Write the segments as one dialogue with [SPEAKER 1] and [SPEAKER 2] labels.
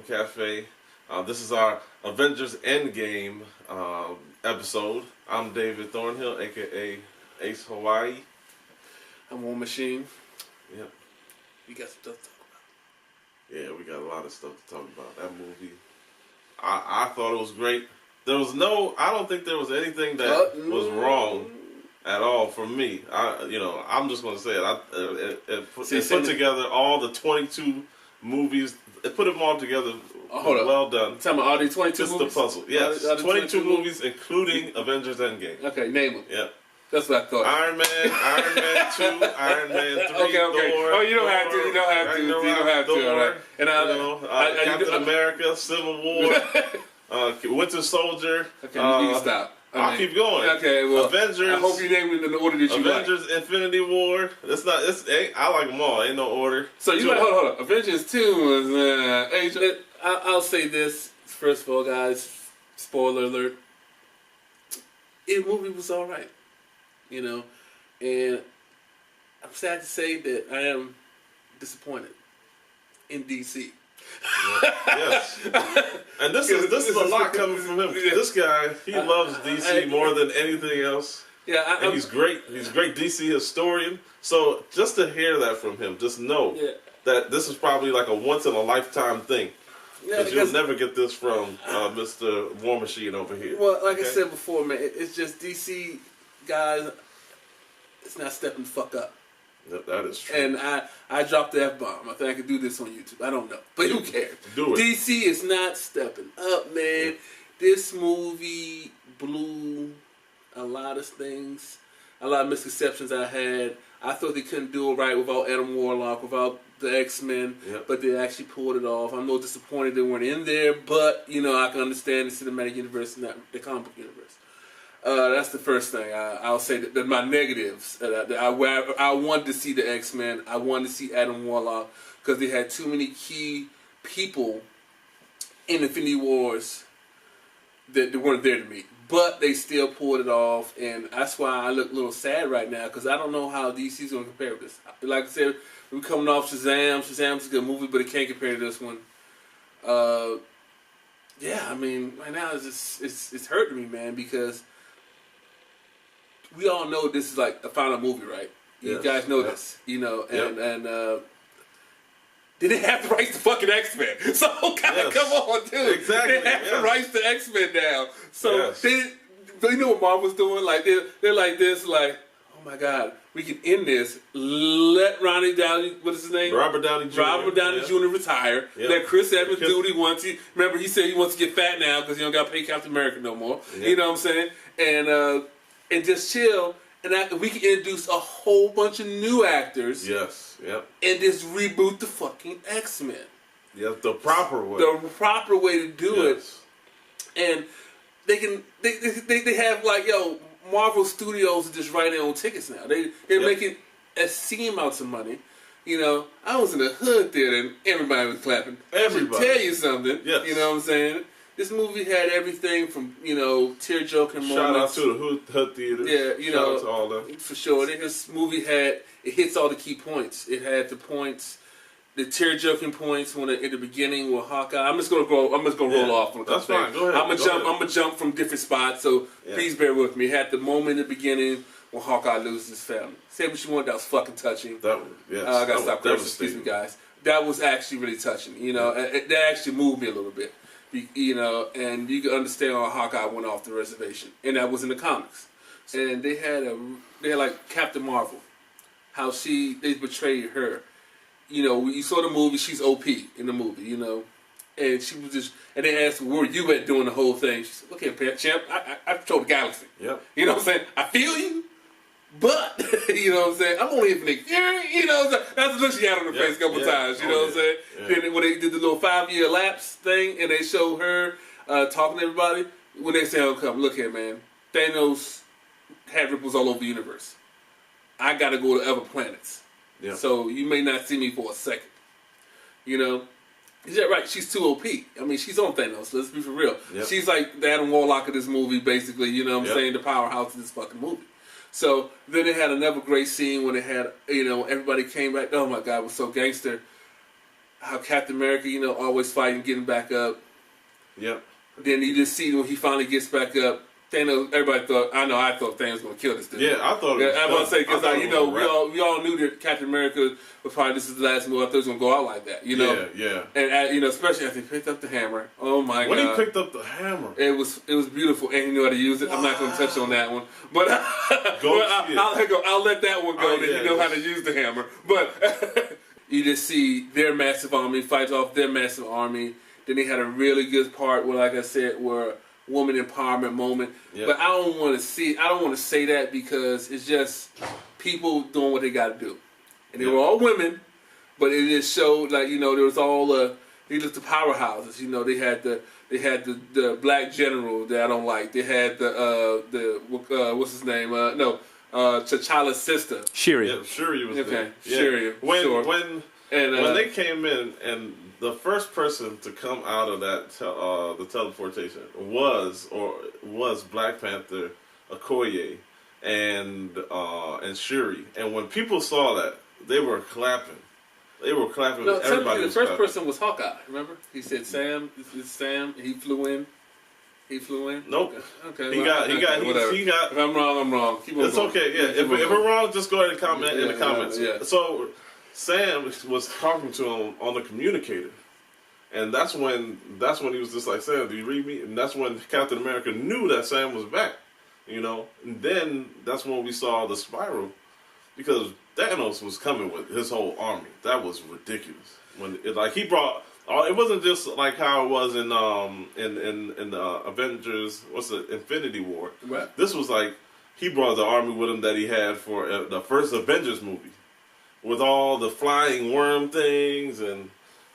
[SPEAKER 1] Cafe. This is our Avengers Endgame episode. I'm David Thornhill, aka Ace Hawaii.
[SPEAKER 2] I'm War Machine.
[SPEAKER 1] Yep.
[SPEAKER 2] You got some stuff to talk about.
[SPEAKER 1] Yeah, we got a lot of stuff to talk about. That movie, I thought it was great. I don't think there was anything that was wrong at all for me. I'm just going to say it. It put together all the 22 movies. It put them all together. Well done.
[SPEAKER 2] Tell me, are these 22
[SPEAKER 1] just
[SPEAKER 2] movies?
[SPEAKER 1] The puzzle. Yes, 22 movies, including Avengers Endgame.
[SPEAKER 2] Okay, name them.
[SPEAKER 1] Yeah.
[SPEAKER 2] That's what I thought.
[SPEAKER 1] Iron Man 2, Iron Man 3,
[SPEAKER 2] okay.
[SPEAKER 1] Thor.
[SPEAKER 2] Oh, you don't have to. You don't have to. All right.
[SPEAKER 1] And Captain America, Civil War, Winter Soldier.
[SPEAKER 2] Okay, you need to stop.
[SPEAKER 1] I'll keep going.
[SPEAKER 2] Okay, well,
[SPEAKER 1] Avengers.
[SPEAKER 2] I hope you name it in the order that you
[SPEAKER 1] Avengers,
[SPEAKER 2] like.
[SPEAKER 1] Infinity War. I like them all. Ain't no order.
[SPEAKER 2] So you like, hold on. Avengers 2 was, I'll say this, first of all, guys, spoiler alert. The movie was all right, and I'm sad to say that I am disappointed in DC.
[SPEAKER 1] Yes, and this is a lot coming from him. This guy, he loves DC more than anything else. Yeah, and he's great. He's a great DC historian. So just to hear that from him, just know that this is probably like a once in a lifetime thing. Because you'll never get this from Mr. War Machine over here.
[SPEAKER 2] Well, like I said before, man, it's just DC guys. It's not stepping the fuck up.
[SPEAKER 1] That is true.
[SPEAKER 2] And I dropped the F-bomb. I think I could do this on YouTube. I don't know. But who cares?
[SPEAKER 1] Do it.
[SPEAKER 2] DC is not stepping up, man. Yeah. This movie blew a lot of things. A lot of misconceptions I had. I thought they couldn't do it right without Adam Warlock, without the X-Men. Yep. But they actually pulled it off. I'm a little disappointed they weren't in there. But, I can understand the cinematic universe and not the comic book universe. That's the first thing. I'll say that my negatives. I wanted to see the X-Men. I wanted to see Adam Warlock because they had too many key people in Infinity Wars that weren't there to me. But they still pulled it off, and that's why I look a little sad right now because I don't know how DC's going to compare with this. Like I said, we're coming off Shazam. Shazam's a good movie, but it can't compare to this one. Right now it's hurting me, man, because we all know this is like the final movie, right? You guys know this, and they didn't have the rights to fucking X-Men. So come on, dude.
[SPEAKER 1] Exactly.
[SPEAKER 2] They have the rights to X-Men now. So they know what Marvel's doing. Like they're like this, like, oh my God, we can end this. Let Ronnie Downey, what is his name?
[SPEAKER 1] Robert Downey Jr.
[SPEAKER 2] Jr. retire. Yep. Let Chris Evans do what he wants. Remember, he said he wants to get fat now because he don't got to pay Captain America no more. Yep. You know what I'm saying? And just chill. And we can introduce a whole bunch of new actors.
[SPEAKER 1] Yes, yep.
[SPEAKER 2] And just reboot the fucking X-Men.
[SPEAKER 1] Yeah, the proper way.
[SPEAKER 2] The proper way to do it. And they have Marvel Studios just write their own tickets now. They're making a seam amounts of money. I was in the hood theater and everybody was clapping.
[SPEAKER 1] Everybody.
[SPEAKER 2] I should tell you something.
[SPEAKER 1] Yes.
[SPEAKER 2] You know what I'm saying? This movie had everything from, tear-jerking moments.
[SPEAKER 1] Shout out to the hood theater.
[SPEAKER 2] Yeah,
[SPEAKER 1] Shout out to all them.
[SPEAKER 2] For sure. This movie it hits all the key points. It had the points, the tear-jerking points at the beginning with Hawkeye. I'm just gonna roll off.
[SPEAKER 1] That's fine. Go ahead.
[SPEAKER 2] I'm gonna jump from different spots. So please bear with me. It had the moment in the beginning when Hawkeye loses his family. Say what you want. That was fucking touching.
[SPEAKER 1] I
[SPEAKER 2] gotta stop cursing. Excuse me, guys. That was actually really touching. That actually moved me a little bit. And you can understand how Hawkeye went off the reservation, and that was in the comics. And they had like Captain Marvel, how they betrayed her. You saw the movie; she's OP in the movie, and she was and they asked, "Where you at doing the whole thing?" She said, "Look here, champ, I patrol the galaxy.
[SPEAKER 1] Yep.
[SPEAKER 2] You know what I'm saying? I feel you." But, you know what I'm saying? I'm only here for Nick Fury, you know what I'm saying? That's the look she had on her face a couple times, you know what I'm saying? Yeah. Then when they did the little 5-year lapse thing and they showed her talking to everybody, when they say, look here, man, Thanos had ripples all over the universe. I got to go to other planets. Yeah. So you may not see me for a second. Is that right? She's too OP. I mean, she's on Thanos, let's be for real. Yep. She's like the Adam Warlock of this movie, basically, you know what I'm saying? The powerhouse of this fucking movie. So then they had another great scene when they had, everybody came back. Oh my God, it was so gangster. how Captain America, always fighting, getting back up.
[SPEAKER 1] Yep.
[SPEAKER 2] Then you just see when he finally gets back up. Thanos, everybody thought, I thought Thanos was going to kill this dude.
[SPEAKER 1] Yeah, I thought it was.
[SPEAKER 2] I was going to say, because, we all knew that Captain America was probably, this is the last movie. I thought it was going to go out like that,
[SPEAKER 1] Yeah.
[SPEAKER 2] And, especially after he picked up the hammer. Oh, my God.
[SPEAKER 1] When he picked up the hammer.
[SPEAKER 2] It was beautiful, and he knew how to use it. Wow. I'm not going to touch on that one. But I'll let that one go, that he know how to use the hammer. But you just see their massive army, fights off their massive army. Then they had a really good part where, like I said, where woman empowerment moment. Yep. But I don't want to say that because it's just people doing what they got to do. And they were all women, but it just showed there was all the powerhouses. They had the black general that I don't like. They had the what's his name? T'Challa's sister.
[SPEAKER 3] Shuri.
[SPEAKER 1] Yeah, Shuri was there.
[SPEAKER 2] Shuri.
[SPEAKER 1] When they came in and the first person to come out of that the teleportation was Black Panther, Okoye, and Shuri. And when people saw that, they were clapping. They were clapping.
[SPEAKER 2] No,
[SPEAKER 1] everybody
[SPEAKER 2] the first person was Hawkeye. Remember? He said, "Sam, this is Sam." He flew in.
[SPEAKER 1] Nope.
[SPEAKER 2] Okay.
[SPEAKER 1] He got.
[SPEAKER 2] If I'm wrong, I'm wrong. Keep on
[SPEAKER 1] it's
[SPEAKER 2] going.
[SPEAKER 1] Okay. Yeah. If we're wrong, just go ahead and comment in the comments.
[SPEAKER 2] Yeah.
[SPEAKER 1] So Sam was talking to him on the communicator, and that's when he was just like, "Sam, do you read me?" And that's when Captain America knew that Sam was back. And then that's when we saw the spiral, because Thanos was coming with his whole army. That was ridiculous. He brought. It wasn't just like how it was in the Avengers. What's the Infinity War?
[SPEAKER 2] Right.
[SPEAKER 1] This was like he brought the army with him that he had for the first Avengers movie, with all the flying worm things and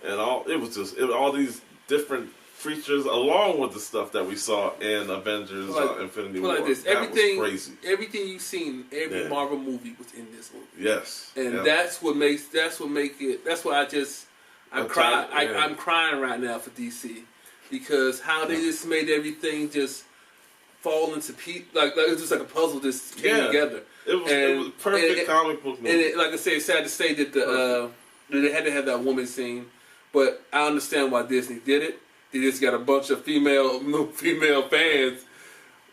[SPEAKER 1] all. It was all these different creatures, along with the stuff that we saw in Avengers Infinity War.
[SPEAKER 2] Like this.
[SPEAKER 1] That was crazy.
[SPEAKER 2] Everything you've seen, every Marvel movie was in this movie.
[SPEAKER 1] Yes.
[SPEAKER 2] And that's what make it. That's why I'm crying right now for DC, because how they just made everything just fall into pieces. Like it was just like a puzzle just came together.
[SPEAKER 1] It was perfect comic book movie.
[SPEAKER 2] And like I say, it's sad to say that that they had to have that woman scene, but I understand why Disney did it. They just got a bunch of female fans,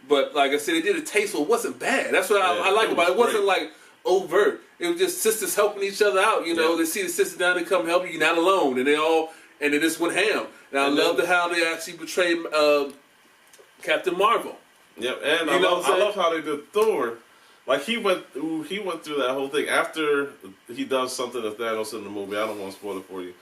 [SPEAKER 2] but like I said, they did it tasteful. It wasn't bad. That's what I like about it. It wasn't like overt. It was just sisters helping each other out. They see the sisters down, they come help you. You're not alone, and they just went ham. And I love how they actually portrayed Captain Marvel.
[SPEAKER 1] Yep, and I love how they did Thor. Like he went through that whole thing after he does something to Thanos in the movie. I don't want to spoil it for you.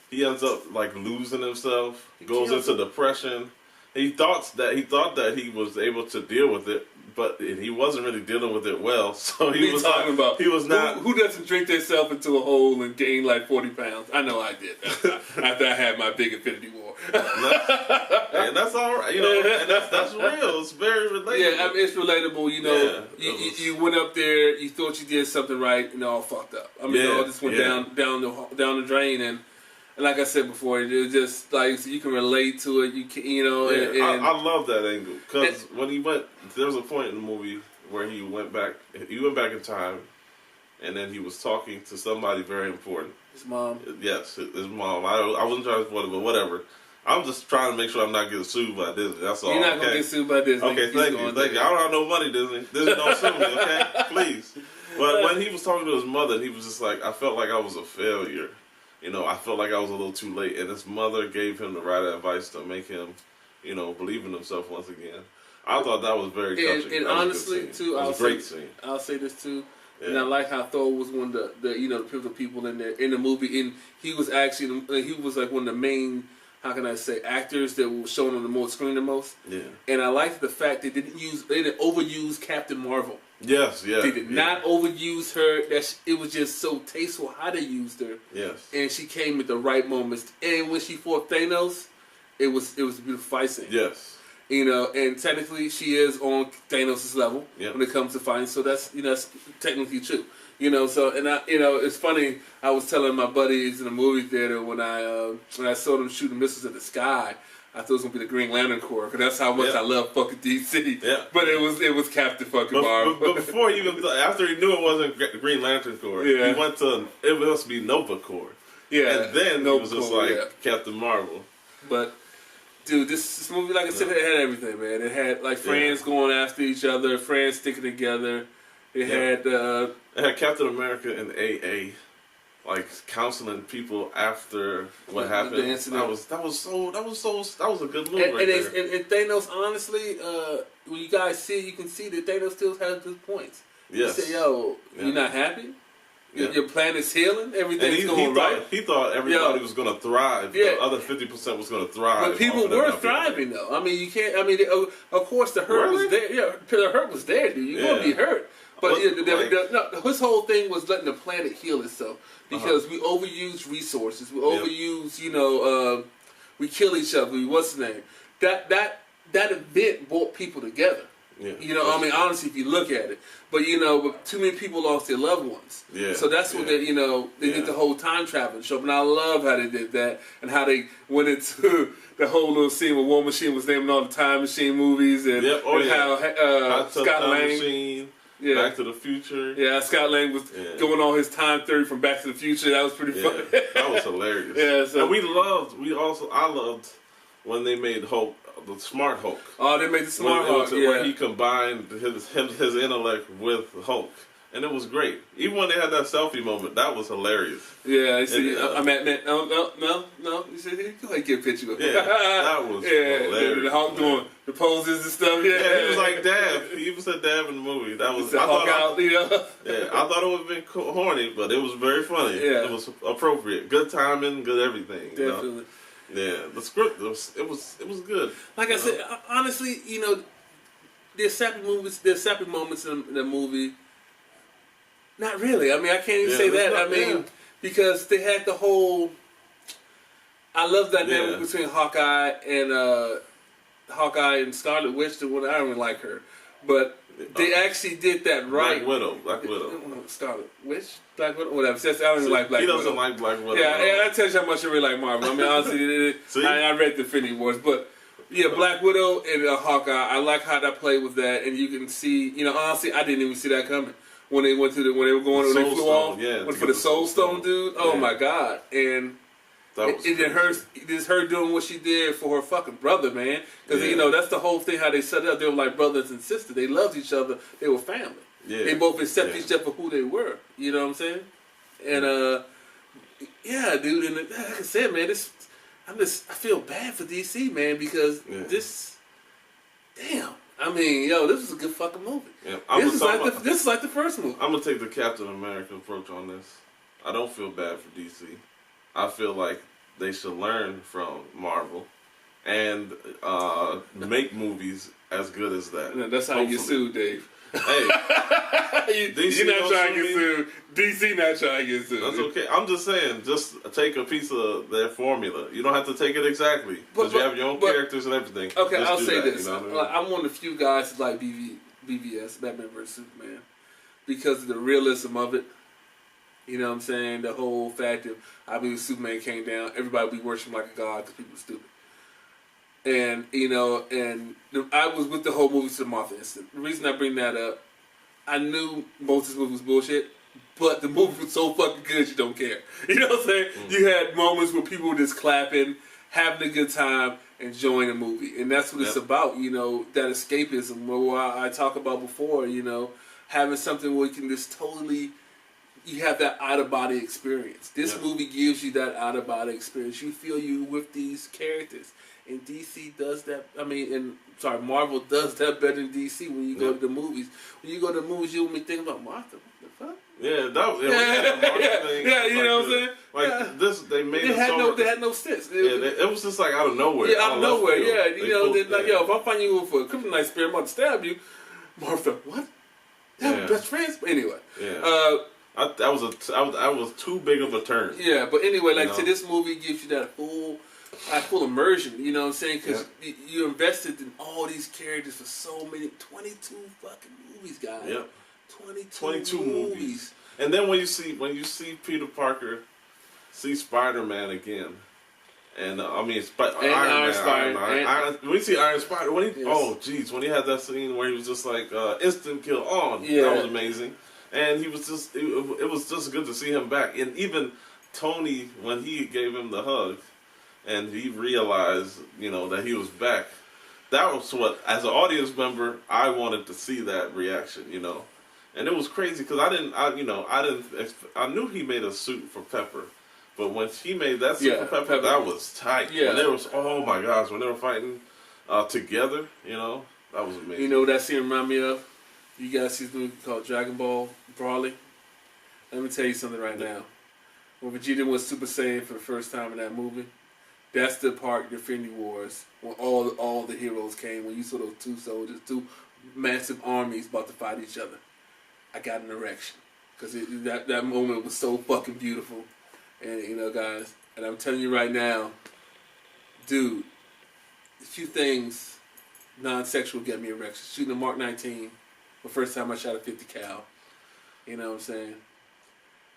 [SPEAKER 1] He ends up losing himself, goes into depression. He thought that he was able to deal with it, but he wasn't really dealing with it well. So he was talking about. He was not.
[SPEAKER 2] Who doesn't drink themselves into a hole and gain 40 pounds? I know I did. After I had my big Infinity War.
[SPEAKER 1] And that's all right. And that's real. It's very relatable.
[SPEAKER 2] Yeah, it's relatable. You went up there, you thought you did something right, and all fucked up. It all just went down the drain. And like I said before, it was just so you can relate to it. You can,
[SPEAKER 1] I love that angle, because when he went, there was a point in the movie where he went back in time, and then he was talking to somebody very important.
[SPEAKER 2] His mom.
[SPEAKER 1] Yes, his mom. I wasn't trying to spoil it, but whatever. I'm just trying to make sure I'm not getting sued by Disney. That's all.
[SPEAKER 2] You're not gonna get sued by Disney.
[SPEAKER 1] Okay, thank you. I don't have no money, Disney. Disney, don't sue me, okay? Please. But when he was talking to his mother, he was just like, I felt like I was a failure. I felt like I was a little too late, and his mother gave him the right advice to make him, believe in himself once again. I thought that was very touching.
[SPEAKER 2] And honestly, too,
[SPEAKER 1] it was a great scene.
[SPEAKER 2] I'll say this too, and I like how Thor was one of the pivotal people in the movie, and he was actually one of the main, how can I say, actors that were shown on the screen the most.
[SPEAKER 1] Yeah.
[SPEAKER 2] And I liked the fact they didn't overuse Captain Marvel.
[SPEAKER 1] Yes, yeah.
[SPEAKER 2] They did not overuse her. It was just so tasteful how they used her.
[SPEAKER 1] Yes.
[SPEAKER 2] And she came at the right moments. And when she fought Thanos, it was a beautiful fight scene.
[SPEAKER 1] Yes.
[SPEAKER 2] And technically she is on Thanos' level when it comes to fighting. So that's technically true. It's funny. I was telling my buddies in the movie theater when I saw them shooting missiles at the sky, I thought it was gonna be the Green Lantern Corps, because that's how much I love fucking DC.
[SPEAKER 1] Yeah.
[SPEAKER 2] But it was Captain fucking Marvel.
[SPEAKER 1] But before he even after he knew it wasn't Green Lantern Corps, he went to, it must be Nova Corps. Yeah. And then he was just like Captain Marvel.
[SPEAKER 2] But, dude, this movie, like I said, it had everything, man. It had, like, friends going after each other, friends sticking together. It
[SPEAKER 1] had Captain America in AA, like counseling people after what happened. The incident. That was a good move right there.
[SPEAKER 2] And Thanos, honestly, when you guys see it, you can see that Thanos still has his points. Yes. He said, "Yo, you're not happy? Your planet's healing. Everything's going right."
[SPEAKER 1] He thought everybody was going to thrive. Yeah. The other 50% was going to thrive.
[SPEAKER 2] But people were thriving, though. I mean, you can't. I mean, of course, the hurt was there. Yeah, the hurt was there, dude. You're going to be hurt. But his whole thing was letting the planet heal itself because we overuse resources. We overuse, we kill each other. What's the name? That event brought people together. Yeah, I mean, honestly, if you look at it, but too many people lost their loved ones. Yeah. So that's what they did the whole time traveling show. And I love how they did that and how they went into the whole little scene where War Machine was naming all the time machine movies and, how Scott Lang.
[SPEAKER 1] Machine. Yeah. Back to the Future.
[SPEAKER 2] Yeah, Scott Lang was going on his time theory from Back to the Future. That was pretty funny.
[SPEAKER 1] That was hilarious. Yeah, so and I loved when they made Hulk, the Smart Hulk.
[SPEAKER 2] Oh, they made the Smart Hulk,
[SPEAKER 1] where he combined his intellect with Hulk. And it was great. Even when they had that selfie moment, that was hilarious.
[SPEAKER 2] Yeah, you see, I'm at no. You said, go ahead and get a picture of
[SPEAKER 1] it. Yeah, that was hilarious.
[SPEAKER 2] The Hulk doing the poses and stuff.
[SPEAKER 1] Yeah, he was like Dab. He even said Dab in the movie. That was Hulk out, Yeah, I thought it would have been horny, but it was very funny. Yeah. It was appropriate. Good timing, good everything.
[SPEAKER 2] Definitely.
[SPEAKER 1] Yeah, the script, it was good.
[SPEAKER 2] Like I said, honestly, there's sappy moments in the movie. Not really. I mean, I can't even say that. Because they had the whole. I love that dynamic between Hawkeye and Scarlet Witch. The one I don't really like her, but they actually did that right.
[SPEAKER 1] Black Widow.
[SPEAKER 2] Scarlet Witch, Black Widow, whatever. I don't really like Black Widow.
[SPEAKER 1] He doesn't like Black Widow.
[SPEAKER 2] Yeah, I tell you how much I really like Marvel. I mean, honestly, I read the Infinity Wars, but. Yeah, Black Widow and Hawkeye. I like how that played with that, and you can see. Honestly, I didn't even see that coming. When they went when they flew off, for the Soul Stone, dude. Oh my God! And it's her doing what she did for her fucking brother, man. Because that's the whole thing. How they set it up, they were like brothers and sisters. They loved each other. They were family. Yeah. They both accepted each other for who they were. You know what I'm saying? And dude. And like I said, man, I feel bad for DC, man, because this. Damn. I mean, this was a good fucking movie. Yeah, this is like the first movie.
[SPEAKER 1] I'm gonna take the Captain America approach on this. I don't feel bad for DC. I feel like they should learn from Marvel and make movies as good as that.
[SPEAKER 2] That's how you get sued, Dave.
[SPEAKER 1] Hey,
[SPEAKER 2] you're not trying to get sued. DC not trying to get sued.
[SPEAKER 1] That's okay. I'm just saying, just take a piece of their formula. You don't have to take it exactly because you have your own characters and everything.
[SPEAKER 2] Okay, I'll say this. I'm one of the few guys that like BVS, Batman vs Superman, because of the realism of it. You know what I'm saying? The whole fact that I believe Superman came down, everybody would be worshiping like a god because people are stupid. And, I was with the whole movie to the Martha incident. The reason I bring that up, I knew most of this movie was bullshit, but the movie was so fucking good you don't care. You know what I'm saying? Mm-hmm. You had moments where people were just clapping, having a good time, enjoying the movie. And that's what it's about, that escapism, what I talked about before, having something where you can just totally... You have that out-of-body experience. This movie gives you that out-of-body experience. You feel you with these characters. And DC does that. Marvel does that better than DC when you go to the movies. When you go to the movies, you only think about Martha. What the fuck?
[SPEAKER 1] Yeah, you know what I'm saying? Like this, they made it so...
[SPEAKER 2] They had no sense.
[SPEAKER 1] It was just like out of nowhere.
[SPEAKER 2] Yeah, out of nowhere, if I'm finding you for a kryptonite spear, I'm about to stab you. Martha, what? They're best friends? But anyway.
[SPEAKER 1] Yeah. That was too big of a turn.
[SPEAKER 2] Yeah, but anyway, so this movie gives you that full immersion. You know what I'm saying? Because you invested in all these characters for so many 22 fucking movies, guys. Yep. 22 movies.
[SPEAKER 1] And then when you see Peter Parker, see Spider-Man again, and Iron Man. When you see Iron Spider, when he had that scene where he was just like instant kill on. Yeah. That was amazing. And he was just, it was just good to see him back. And even Tony, when he gave him the hug, and he realized, that he was back. That was what, as an audience member, I wanted to see that reaction, And it was crazy because I knew he made a suit for Pepper, but when he made that suit for Pepper, that was tight. Yeah. When oh my gosh, when they were fighting together, that was amazing.
[SPEAKER 2] You know what that scene reminded me of? You guys see this movie called Dragon Ball Broly? Let me tell you something right now. When Vegeta was Super Saiyan for the first time in that movie, that's the part in Infinity Wars when all the heroes came. When you saw those two soldiers, two massive armies about to fight each other. I got an erection because that moment was so fucking beautiful, and guys, and I'm telling you right now, dude, a few things non-sexual get me erection. Shooting a Mark 19, the first time I shot a 50 cal, you know what I'm saying?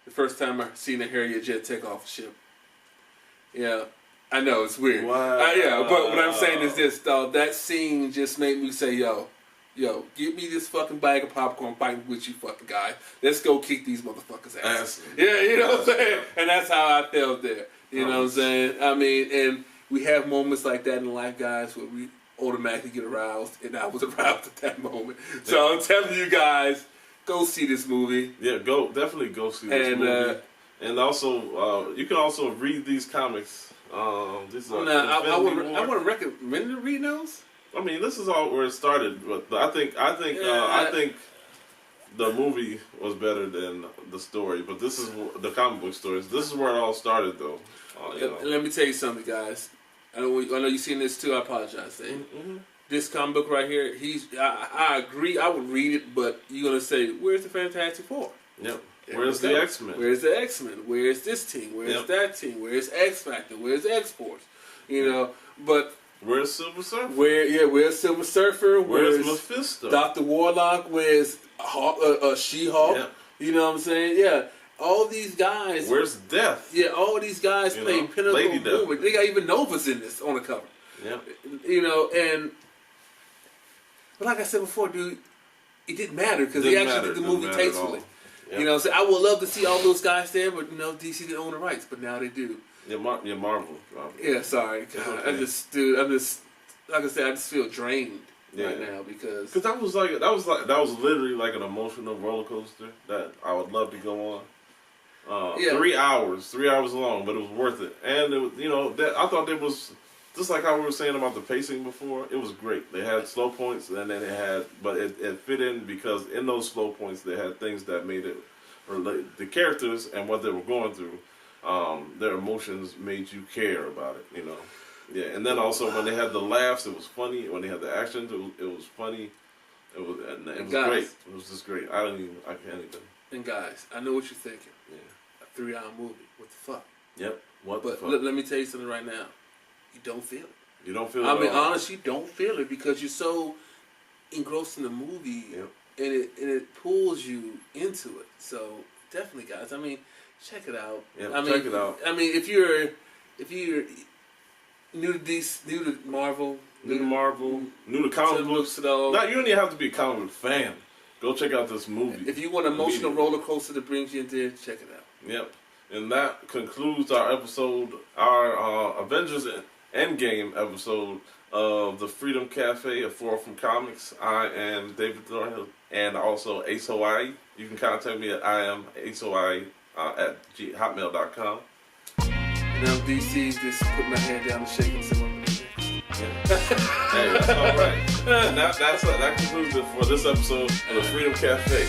[SPEAKER 2] The first time I seen a Harrier jet take off a ship. Yeah, I know it's weird.
[SPEAKER 1] Wow.
[SPEAKER 2] But what I'm saying is this, though, that scene just made me say, yo, give me this fucking bag of popcorn fighting with you fucking guy. Let's go kick these motherfuckers' ass. Yeah, you know what I'm saying? And that's how I felt there. You know what I'm saying? I mean, and we have moments like that in life, guys, where we automatically get aroused, and I was aroused at that moment. So I'm telling you guys, go see this movie.
[SPEAKER 1] Yeah, definitely go see this movie. And also, you can also read these comics. I want to recommend to read those. I mean, this is all where it started, but I think the movie was better than the story. But this is the comic book stories. This is where it all started, though.
[SPEAKER 2] Let me tell you something, guys. I know you've seen this too. I apologize. Mm-hmm. This comic book right here, I agree. I would read it, but you're gonna say, "Where's the Fantastic Four?"
[SPEAKER 1] Yep. Where's the X-Men?
[SPEAKER 2] Where's the X-Men? Where's this team? Where's that team? Where's X-Factor? Where's X-Force? But
[SPEAKER 1] where's Silver Surfer?
[SPEAKER 2] Where's Silver Surfer?
[SPEAKER 1] Where's Mephisto?
[SPEAKER 2] Dr. Warlock? Where's She-Hulk? Yeah. You know what I'm saying? Yeah. All these guys.
[SPEAKER 1] Where's Death?
[SPEAKER 2] Yeah, all these guys play pinnacle movement. They got even Novas in this on the cover.
[SPEAKER 1] Yeah.
[SPEAKER 2] But like I said before, dude, it didn't matter because they actually did the movie tastefully.
[SPEAKER 1] Yep.
[SPEAKER 2] You know, so I would love to see all those guys there, but DC didn't own the rights, but now they do.
[SPEAKER 1] Yeah, Marvel.
[SPEAKER 2] Yeah, sorry. Okay. I'm just like I said, I just feel drained right now because
[SPEAKER 1] that was literally like an emotional roller coaster that I would love to go on. 3 hours long, but it was worth it, and it was, I thought it was. Just like how we were saying about the pacing before, it was great. They had slow points, and then but it fit in because in those slow points they had things that made it relate. The characters and what they were going through, their emotions made you care about it. Yeah. And then also when they had the laughs, it was funny. When they had the action, it was funny. It was great. It was just great. I can't even.
[SPEAKER 2] And guys, I know what you're thinking. Yeah. A 3-hour movie. What the fuck?
[SPEAKER 1] Yep. What the fuck?
[SPEAKER 2] But let me tell you something right now. You don't feel it.
[SPEAKER 1] You don't feel it.
[SPEAKER 2] I mean, honestly, you don't feel it because you're so engrossed in the movie, and it pulls you into it. So definitely, guys. I mean, check it out.
[SPEAKER 1] Yeah, check it out.
[SPEAKER 2] I mean, if you're new to DC, new to Marvel,
[SPEAKER 1] new to comic books, you don't even have to be a comic book fan. Go check out this movie.
[SPEAKER 2] If you want an emotional roller coaster that brings you into it, check it out.
[SPEAKER 1] Yep. And that concludes our episode, our Avengers Endgame episode of the Freedom Cafe of 4 from Comics. I am David Thornhill and also Ace Hawaii. You can contact me at IamAceHawaii at hotmail.com.
[SPEAKER 2] And I'm DC, just put my hand down and shake and say,
[SPEAKER 1] hey, that's all right. And that concludes it for this episode of the Freedom Cafe.